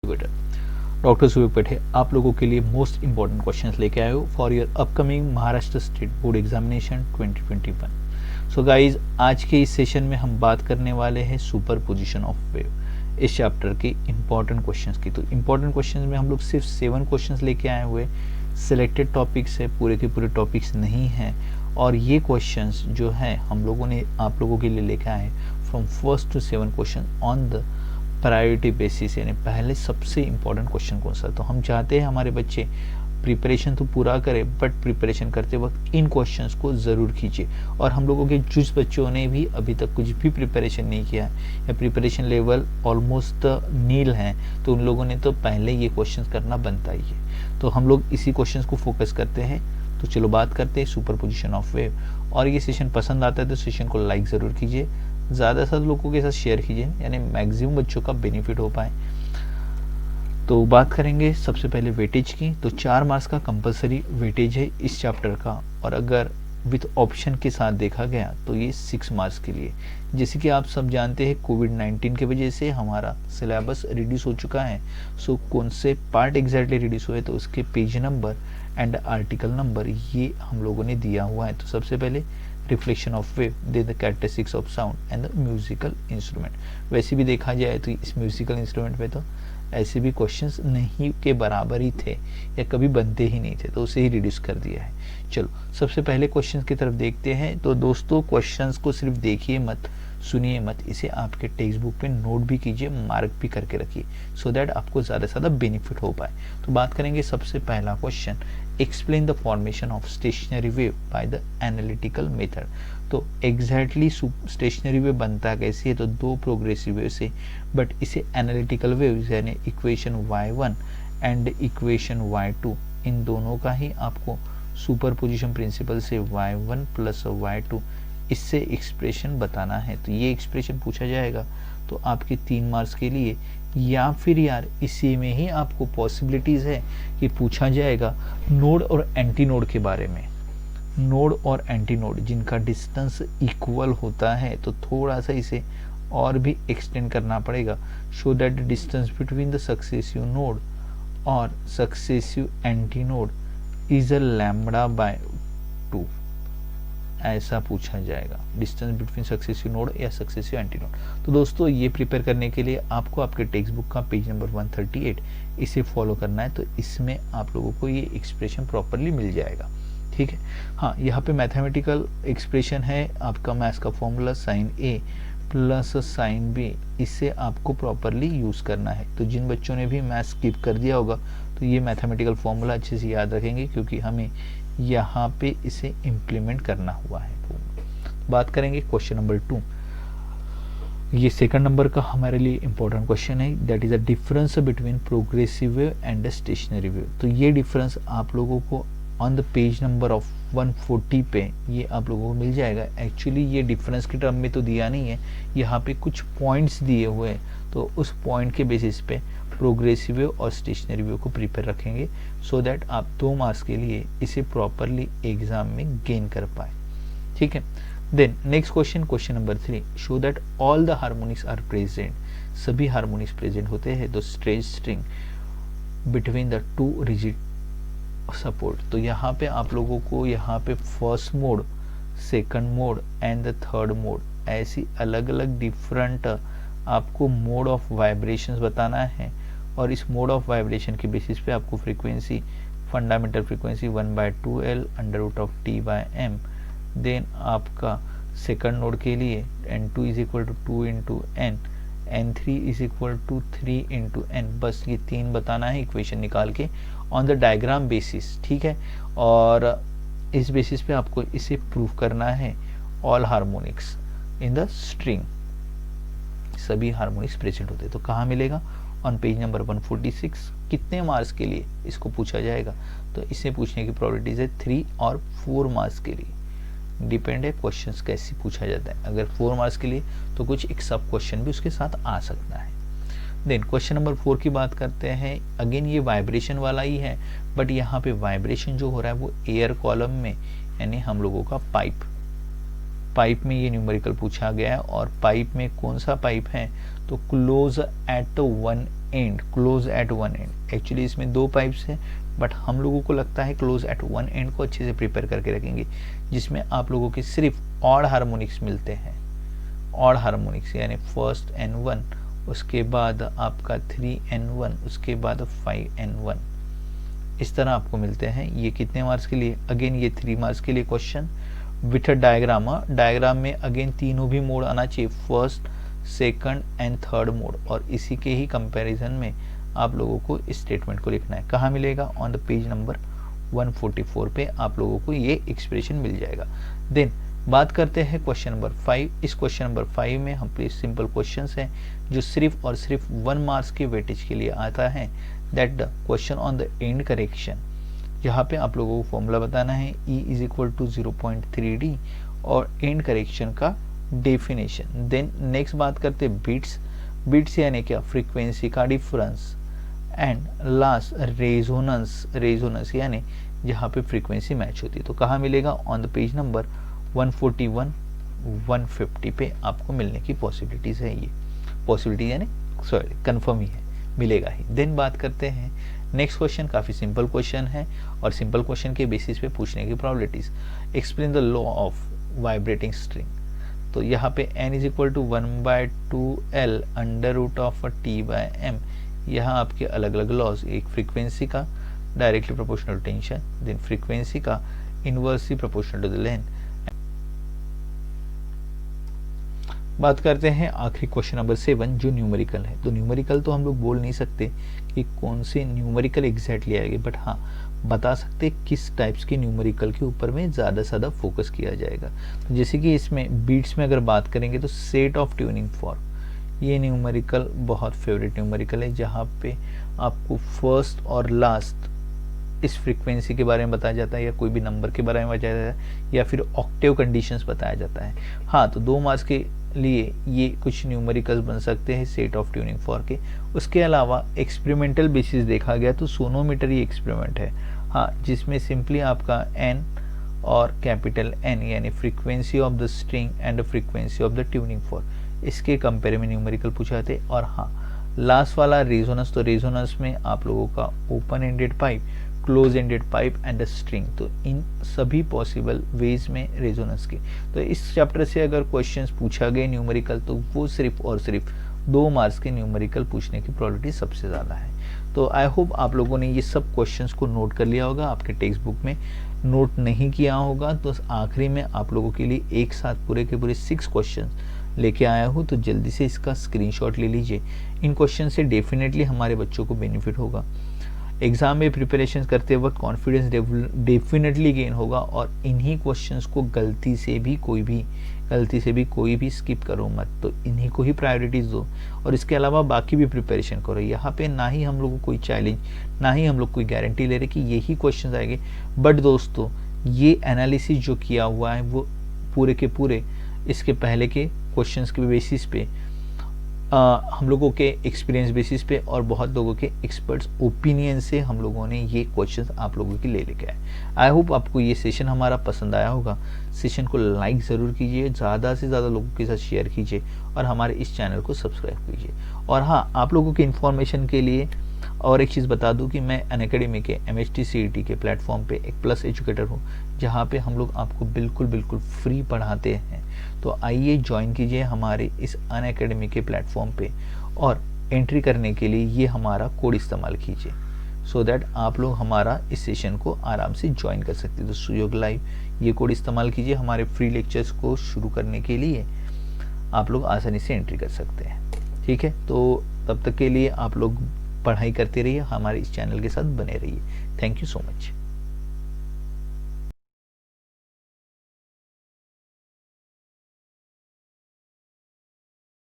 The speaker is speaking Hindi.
बेटा। डॉक्टर सुबेक पटेल आप लोगों के लिए मोस्ट इंपॉर्टेंट क्वेश्चंस लेके आए हो for your upcoming Maharashtra state board examination 2021। So guys, आज के इस सेशन में हम बात करने वाले हैं सुपर पोजिशन ऑफ वेव, इस चैप्टर के इंपॉर्टेंट क्वेश्चंस की। तो इंपॉर्टेंट क्वेश्चंस में हम लोग सिर्फ 7 क्वेश्चंस लेके आए हुए, सिलेक्टेड टॉपिक्स है, पूरे के पूरे टॉपिक्स नहीं हैं। और ये क्वेश्चंस जो है हम लोगों ने आप लोगों के लिए लेके आए from 1st to 7 question on the priority basis, यानी पहले सबसे इंपॉर्टेंट क्वेश्चन कौन सा। तो हम चाहते हैं हमारे बच्चे प्रिपरेशन तो पूरा करें, बट प्रिपरेशन करते वक्त इन क्वेश्चंस को ज़रूर कीजिए। और हम लोगों के जिस बच्चों ने भी अभी तक कुछ भी प्रिपरेशन नहीं किया है या प्रिपरेशन लेवल ऑलमोस्ट नील है, तो उन लोगों ने तो पहले ये क्वेश्चंस करना बनता ही है। तो हम लोग इसी क्वेश्चंस को फोकस करते हैं। तो चलो बात करते हैं सुपर पोजिशन ऑफ वेव। और ये सेशन पसंद आता है तो सेशन को लाइक ज़रूर कीजिए, ज़्यादा से ज़्यादा लोगों के साथ शेयर कीजिए, यानी मैक्सिमम बच्चों का बेनिफिट हो पाए। तो बात करेंगे सबसे पहले वेटेज की। तो 4 मार्क्स का कंपलसरी वेटेज है इस चैप्टर का, और अगर विथ ऑप्शन के साथ देखा गया तो ये 6 मार्क्स के लिए। जैसे कि आप सब जानते हैं कोविड-19 की वजह से हमारा सिलेबस रिड्यूस हो चुका है। सो कौन से पार्ट एग्जैक्टली रिड्यूस हुए, तो उसके page number and article number ये हम लोगों ने दिया हुआ है। तो सबसे पहले reflection of wave, then the characteristics of sound and the musical instrument. वैसे भी देखा जाए तो इस म्यूजिकल इंस्ट्रूमेंट पे तो ऐसे भी क्वेश्चंस नहीं के बराबर ही थे या कभी बनते ही नहीं थे, तो उसे ही रिड्यूस कर दिया है। चलो सबसे पहले क्वेश्चंस की तरफ देखते हैं। तो दोस्तों क्वेश्चंस को सिर्फ देखिए मत, सुनिए मत, इसे आपके टेक्स्ट बुक पे नोट भी कीजिए, मार्क भी करके रखिए, सो दैट आपको ज़्यादा से ज़्यादा बेनिफिट हो पाए। तो बात करेंगे सबसे पहला question, explain the formation of stationary wave by the analytical method. तो एग्जैक्टली स्टेशनरी वेव बनता कैसे है, तो 2 प्रोग्रेसिव वेव से, बट इसे एनालिटिकल वेव यानी equation y1 and equation y2 इन दोनों का ही आपको सुपर पोजिशन प्रिंसिपल से y1 प्लस y2 इससे एक्सप्रेशन बताना है। तो ये एक्सप्रेशन पूछा जाएगा तो आपके 3 मार्क्स के लिए, या फिर यार इसी में ही आपको पॉसिबिलिटीज़ है कि पूछा जाएगा नोड और एंटी नोड के बारे में। नोड और एंटी नोड जिनका डिस्टेंस इक्वल होता है, तो थोड़ा सा इसे और भी एक्सटेंड करना पड़ेगा, show that distance between the successive node और successive anti node is a lambda by 2, ऐसा पूछा जाएगा, डिस्टेंस बिटवीन सक्सेसिव नोड या सक्सेसिव एंटी नोड। तो दोस्तों ये प्रिपेयर करने के लिए आपको आपके टेक्स्ट बुक का पेज नंबर 138 इसे फॉलो करना है। तो इसमें आप लोगों को ये एक्सप्रेशन प्रॉपरली मिल जाएगा, ठीक है। हाँ, यहाँ पे मैथमेटिकल एक्सप्रेशन है आपका, मैथ्स का फॉर्मूला साइन ए प्लस साइन बी, इसे आपको प्रॉपरली यूज़ करना है। तो जिन बच्चों ने भी मैथ्स स्किप कर दिया होगा तो ये मैथमेटिकल फॉर्मूला अच्छे से याद रखेंगे, क्योंकि हमें यहाँ पे इसे इम्प्लीमेंट करना हुआ है। बात करेंगे क्वेश्चन नंबर 2। ये सेकंड नंबर का हमारे लिए इंपॉर्टेंट क्वेश्चन है, that is the difference between progressive wave and stationary wave. तो ये डिफरेंस आप लोगों को on the page number of 140 पे ये आप लोगों को मिल जाएगा। एक्चुअली ये डिफरेंस के टर्म में तो दिया नहीं है, यहाँ पे कुछ पॉइंट्स दिए हुए हैं, तो उस पॉइंट के बेसिस पे प्रोग्रेसिव वेव और स्टेशनरी वेव को प्रिपेयर रखेंगे, सो दैट आप 2 मार्क्स के लिए इसे प्रॉपरली एग्जाम में गेन कर पाए, ठीक है। Then next question, question number 3, show that all the harmonics are present. सभी हार्मोनिक्स प्रेजेंट होते हैं the straight string between the 2 rigid support. तो यहाँ पे आप लोगों को यहाँ पे first mode, second mode and the third mode, ऐसी अलग अलग डिफरेंट आपको मोड ऑफ वाइब्रेशंस बताना है। और इस मोड ऑफ वाइब्रेशन के बेसिस पे आपको frequency, fundamental frequency 1/2L √T/m, then आपका सेकंड नोड के लिए N2 = 2 × N, N3 = 3 × N, बस ये 3 बताना है इक्वेशन निकाल के ऑन द डायग्राम बेसिस, ठीक है। और इस बेसिस पे आपको इसे प्रूव करना है all harmonics in the string, सभी हार्मोनिक्स प्रेजेंट होते हैं। तो कहाँ मिलेगा, ऑन पेज नंबर 146। कितने मार्क्स के लिए इसको पूछा जाएगा, तो इसे पूछने की प्रोबेबिलिटीज है 3 और 4 मार्क्स के लिए, डिपेंड है क्वेश्चंस कैसे पूछा जाता है। अगर 4 मार्क्स के लिए तो कुछ एक सब क्वेश्चन भी उसके साथ आ सकता है। देन क्वेश्चन नंबर 4 की बात करते हैं। अगेन ये वाइब्रेशन वाला ही है, बट यहाँ पे वाइब्रेशन जो हो रहा है वो एयर कॉलम में, यानी हम लोगों का पाइप, पाइप में ये न्यूमेरिकल पूछा गया है, और पाइप में कौन सा पाइप है, तो close eight one and, close eight one and. Actually इसमें 2 पाइप्स हैं, बट हम लोगों को लगता है क्लोज एट वन एंड को अच्छे से प्रिपेयर करके रखेंगे, जिसमें आप लोगों के सिर्फ ऑड हार्मोनिक्स मिलते हैं, ऑड हार्मोनिक्स, यानी फर्स्ट N1, उसके बाद आपका 3N1, उसके बाद 5N1, इस तरह आपको मिलते हैं। ये कितने मार्क्स के लिए, अगेन ये 3 मार्क्स के लिए क्वेश्चन विथ डायग्राम। डायग्राम में अगेन तीनों भी मोड आना चाहिए, first, second and third mode, और इसी के ही कंपैरिजन में आप लोगों को इस स्टेटमेंट को लिखना है। कहाँ मिलेगा, ऑन द पेज नंबर 144 पे आप लोगों को ये एक्सप्रेशन मिल जाएगा। देन बात करते हैं क्वेश्चन नंबर 5। इस क्वेश्चन नंबर 5 में हम प्लीज सिंपल क्वेश्चंस हैं जो सिर्फ और सिर्फ 1 मार्क्स के वेटेज के लिए आता है, that the question on the end correction. यहाँ पे आप लोगों को फॉर्मूला बताना है, E is equal to 0.3D और एंड करेक्शन का डेफिनेशन। देन नेक्स्ट बात करते हैं बिट्स। बिट्स यानी क्या, फ्रीक्वेंसी का difference, and last resonance. Resonance यानी जहाँ पे फ्रीक्वेंसी मैच होती है। तो कहाँ मिलेगा, ऑन द पेज नंबर 141 150 पे आपको मिलने की पॉसिबिलिटीज है। ये पॉसिबिलिटी यानी सॉरी कंफर्म ही है, मिलेगा ही। देन बात करते हैं नेक्स्ट क्वेश्चन, काफी सिंपल क्वेश्चन है और सिंपल क्वेश्चन के बेसिस पे पूछने की probabilities. Explain the law of vibrating string. तो यहाँ पे n is equal to 1/2L under root of T/m। यहाँ आपके अलग अलग लॉज, एक फ्रीक्वेंसी का directly proportional tension, then frequency का inversely proportional to the length. बात करते हैं आखिरी क्वेश्चन नंबर 7 जो न्यूमेरिकल है। तो न्यूमेरिकल तो हम लोग बोल नहीं सकते कि कौन से न्यूमेरिकल एग्जैक्टली आएंगे, बट हाँ बता सकते किस टाइप्स के न्यूमेरिकल के ऊपर में ज़्यादा से ज़्यादा फोकस किया जाएगा। तो जैसे कि इसमें बीट्स में अगर बात करेंगे तो सेट ऑफ ट्यूनिंग फॉर्क, ये न्यूमेरिकल बहुत फेवरेट न्यूमेरिकल है, जहाँ पे आपको फर्स्ट और लास्ट इस फ्रीक्वेंसी के बारे में बताया जाता है, या कोई भी नंबर के बारे में बताया जाता है, या फिर ऑक्टेव कंडीशंस बताया जाता है। हाँ, तो 2 मार्क्स के लिए ये कुछ न्यूमेरिकल्स बन सकते हैं सेट ऑफ ट्यूनिंग फॉर्क के। उसके अलावा एक्सपेरिमेंटल बेसिस देखा गया तो सोनोमीटर ही एक्सपेरिमेंट है, हाँ, जिसमें सिंपली आपका n और कैपिटल N यानी frequency of the string and frequency of the tuning fork, इसके कंपेयर में न्यूमेरिकल पूछा थे। और हाँ, लास्ट वाला रेजोनेंस, तो रेजोनेंस में आप लोगों का open ended pipe, close ended pipe and string, तो इन सभी पॉसिबल वेज में रेजोनेंस के। तो इस चैप्टर से अगर क्वेश्चंस पूछा गए न्यूमेरिकल, तो वो सिर्फ और सिर्फ 2 मार्क्स के न्यूमेरिकल पूछने की प्रोबेबिलिटी सबसे ज़्यादा है। तो आई होप आप लोगों ने ये सब क्वेश्चंस को नोट कर लिया होगा, आपके टेक्स्ट बुक में नोट नहीं किया होगा तो आखिरी में आप लोगों के लिए एक साथ पूरे के पूरे 6 क्वेश्चन लेके आया हूँ, तो जल्दी से इसका स्क्रीनशॉट ले लीजिए। इन क्वेश्चन से डेफिनेटली हमारे बच्चों को बेनिफिट होगा, एग्जाम में प्रिपरेशन करते वक्त कॉन्फिडेंस डेफिनेटली गेन होगा। और इन्हीं क्वेश्चंस को गलती से भी कोई भी स्किप करो मत, तो इन्हीं को ही प्रायोरिटीज दो, और इसके अलावा बाकी भी प्रिपरेशन करो। यहाँ पे ना ही हम लोग को कोई चैलेंज, ना ही हम लोग कोई गारंटी ले रहे कि यही क्वेश्चन आएंगे, बट दोस्तों ये एनालिसिस जो किया हुआ है वो पूरे के पूरे इसके पहले के क्वेश्चंस के बेसिस पे, हम लोगों के एक्सपीरियंस बेसिस पे और बहुत लोगों के एक्सपर्ट्स ओपिनियन से हम लोगों ने ये क्वेश्चंस आप लोगों के ले लेके आए। आई होप आपको ये सेशन हमारा पसंद आया होगा। सेशन को लाइक ज़रूर कीजिए, ज़्यादा से ज़्यादा लोगों के साथ शेयर कीजिए और हमारे इस चैनल को सब्सक्राइब कीजिए। और हाँ, आप लोगों के इन्फॉर्मेशन के लिए और एक चीज़ बता दूं कि मैं अनअकैडमी के MHT CET के प्लेटफॉर्म पे एक प्लस एजुकेटर हूँ, जहाँ पे हम लोग आपको बिल्कुल फ्री पढ़ाते हैं। तो आइए ज्वाइन कीजिए हमारे इस अनअकैडमी के प्लेटफॉर्म पे, और एंट्री करने के लिए ये हमारा कोड इस्तेमाल कीजिए, सो दैट आप लोग हमारा इस सेशन को आराम से ज्वाइन कर सकते हैं। तो सुयोग लाइव ये कोड इस्तेमाल कीजिए, हमारे फ्री लेक्चर्स को शुरू करने के लिए आप लोग आसानी से एंट्री कर सकते हैं। ठीक है, तो तब तक के लिए आप लोग पढ़ाई करते रहिए, हमारे इस चैनल के साथ बने रहिए। Thank you so much.